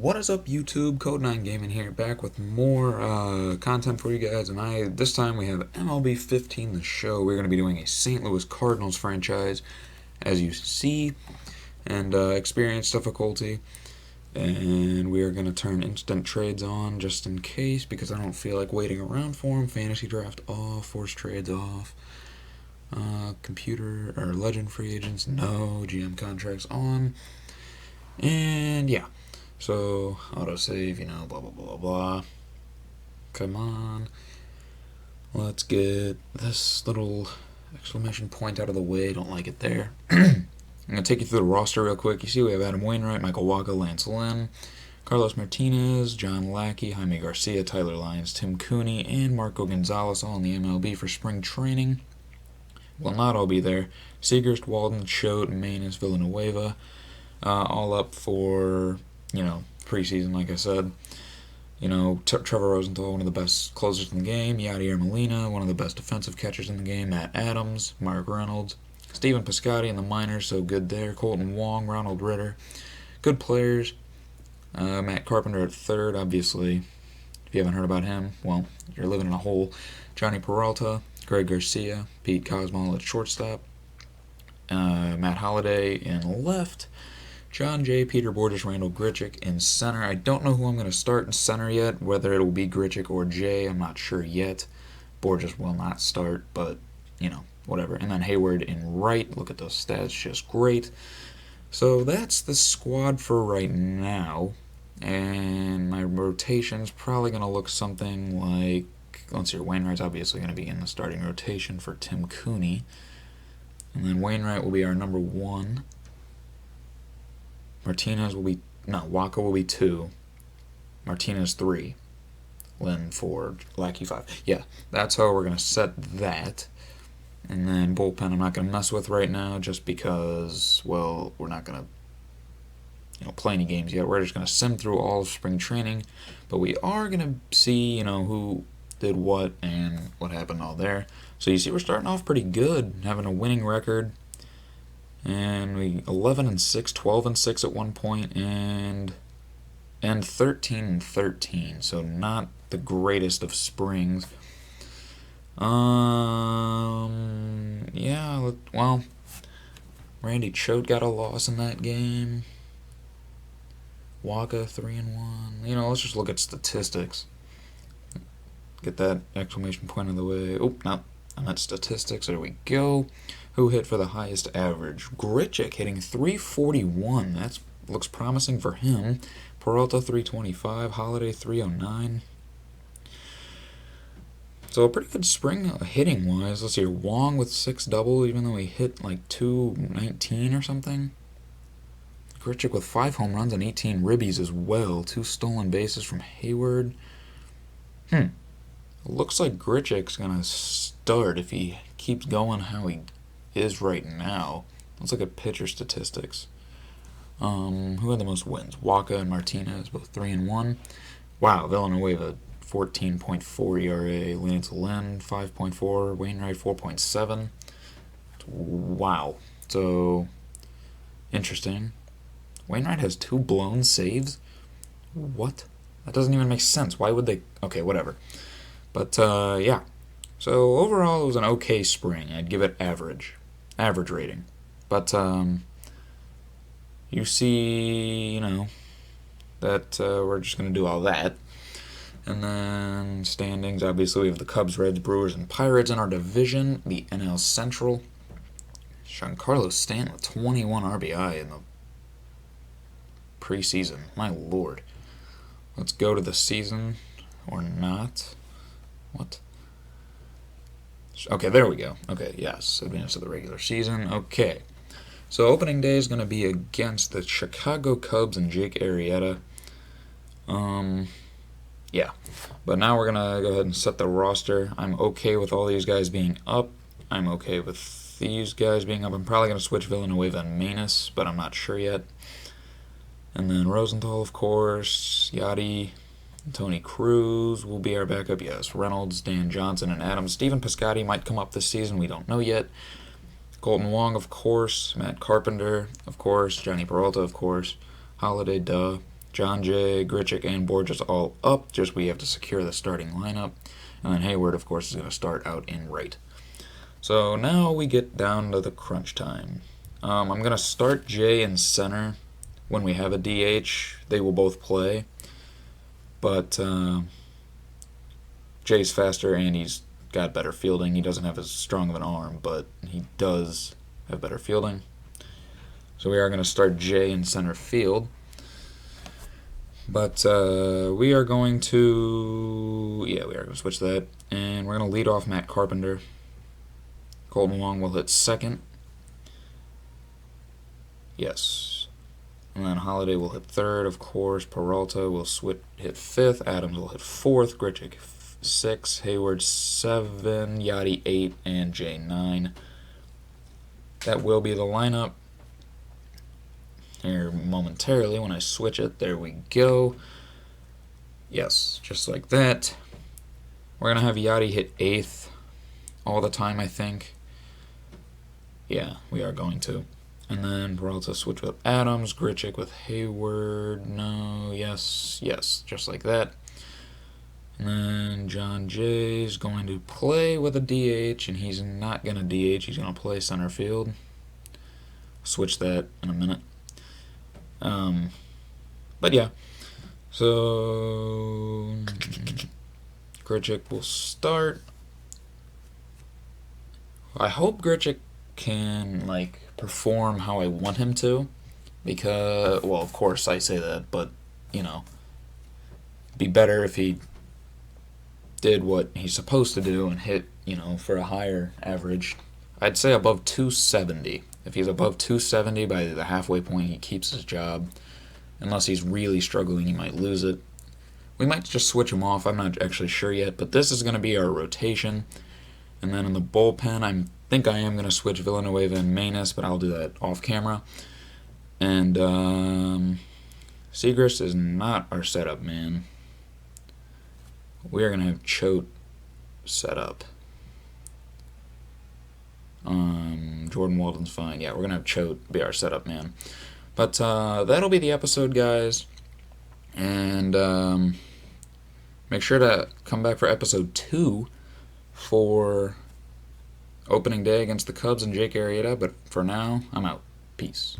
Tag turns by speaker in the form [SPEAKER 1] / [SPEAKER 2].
[SPEAKER 1] What is up, YouTube? Code9 Gaming here, back with more content for you guys, and this time we have MLB 15, the show. We're going to be doing a St. Louis Cardinals franchise, as you see, and experience difficulty, and we are going to turn instant trades on just in case, because I don't feel like waiting around for them. Fantasy draft off, force trades off, computer or legend free agents no, GM contracts on, and yeah. So, autosave, blah, blah, blah, blah. Come on. Let's get this little exclamation point out of the way. Don't like it there. I'm going to take you through the roster real quick. You see we have Adam Wainwright, Michael Wacha, Lance Lynn, Carlos Martinez, John Lackey, Jaime Garcia, Tyler Lyons, Tim Cooney, and Marco Gonzalez all in the MLB for spring training. Will not all be there. Seagerst, Walden, Choate, Manus, Villanueva, all up for preseason, like I said. Trevor Rosenthal, one of the best closers in the game. Yadier Molina, one of the best defensive catchers in the game. Matt Adams, Mark Reynolds, Stephen Piscotty in the minors, so good there. Colton Wong, Ronald Ritter, good players. Matt Carpenter at third, obviously. If you haven't heard about him, well, you're living in a hole. Johnny Peralta, Greg Garcia, Pete Cosmo at shortstop. Matt Holliday in left. John Jay, Peter Borges, Randall Grichuk in center. I don't know who I'm going to start in center yet, whether it will be Grichuk or Jay. I'm not sure yet. Borges will not start, but, whatever. And then Hayward in right. Look at those stats, just great. So that's the squad for right now. And my rotation's probably going to look something like, let's see, Wainwright's obviously going to be in the starting rotation for Tim Cooney. And then Wainwright will be our number one. Wacha will be 2, Martinez 3, Lynn 4, Lackey 5. Yeah, that's how we're going to set that. And then bullpen I'm not going to mess with right now just because, well, we're not going to play any games yet. We're just going to sim through all of spring training. But we are going to see, who did what and what happened all there. So you see we're starting off pretty good, having a winning record. And we 11-6, 12-6 at one point, and 13-13. So not the greatest of springs. Yeah. Well, Randy Choate got a loss in that game. Wacha 3-1. Let's just look at statistics. Get that exclamation point of the way. Oh, no, I'm at statistics. There we go. Who hit for the highest average? Grichuk hitting 341. That looks promising for him. Peralta 325. Holliday 309. So a pretty good spring hitting wise. Let's see here. Wong with 6 doubles, even though he hit like 219 or something. Grichuk with 5 home runs and 18 ribbies as well. 2 stolen bases from Hayward. Looks like Grichuk's gonna start if he keeps going how he is right now. Let's look at pitcher statistics. Who had the most wins? Wacha and Martinez, both 3-1. Wow, Villanueva 14.4 ERA, Lance Lynn 5.4, Wainwright 4.7. Wow. So interesting. Wainwright has 2 blown saves. What? That doesn't even make sense. Why would they? Okay, whatever. But yeah. So overall, it was an okay spring. I'd give it average rating. But you see, that we're just going to do all that. And then standings, obviously we have the Cubs, Reds, Brewers, and Pirates in our division, the NL Central. Giancarlo Stanton with 21 RBI in the preseason. My lord. Let's go to the season, or not. What? Okay, there we go. Okay, yes, advance to the regular season. Okay, so opening day is going to be against the Chicago Cubs and Jake Arrieta. Yeah, but now we're going to go ahead and set the roster. I'm okay with all these guys being up. I'm okay with these guys being up. I'm probably going to switch Villanueva and Manus, but I'm not sure yet. And then Rosenthal, of course, Yadi, Tony Cruz will be our backup. Yes, Reynolds, Dan Johnson, and Adams. Stephen Piscotty might come up this season. We don't know yet. Colton Wong, of course. Matt Carpenter, of course. Johnny Peralta, of course. Holliday, duh. John Jay, Grichuk, and Borges all up. Just we have to secure the starting lineup. And then Hayward, of course, is going to start out in right. So now we get down to the crunch time. I'm going to start Jay in center. When we have a DH, they will both play. But Jay's faster and he's got better fielding. He doesn't have as strong of an arm, but he does have better fielding. So we are going to start Jay in center field. But we are going to switch that. And we're going to lead off Matt Carpenter. Colton Wong will hit second. Yes. And then Holiday will hit third, of course. Peralta will hit fifth. Adams will hit fourth. Grichuk 6. Hayward 7. Yachty 8. And Jay 9. That will be the lineup. Here momentarily when I switch it. There we go. Yes, just like that. We're going to have Yachty hit 8th all the time, I think. Yeah, we are going to. And then Peralta switch with Adams, Grichuk with Hayward. No, yes, just like that. And then John Jay's going to play with a DH, and he's not going to DH. He's going to play center field. Switch that in a minute. But yeah, so Grichuk will start. I hope Grichuk can perform how I want him to, because, well, of course I say that, but it'd be better if he did what he's supposed to do and hit, for a higher average. I'd say above 270. If he's above 270 by the halfway point, he keeps his job. Unless he's really struggling, he might lose it. We might just switch him off. I'm not actually sure yet, but this is going to be our rotation. And then in the bullpen, I think I am going to switch Villanueva and Manus, but I'll do that off camera. And Segrist is not our setup man. We are going to have Choate set up. Jordan Walden's fine. Yeah, we're going to have Choate be our setup man. But that'll be the episode, guys. And make sure to come back for episode 2 for opening day against the Cubs and Jake Arrieta. But for now, I'm out. Peace.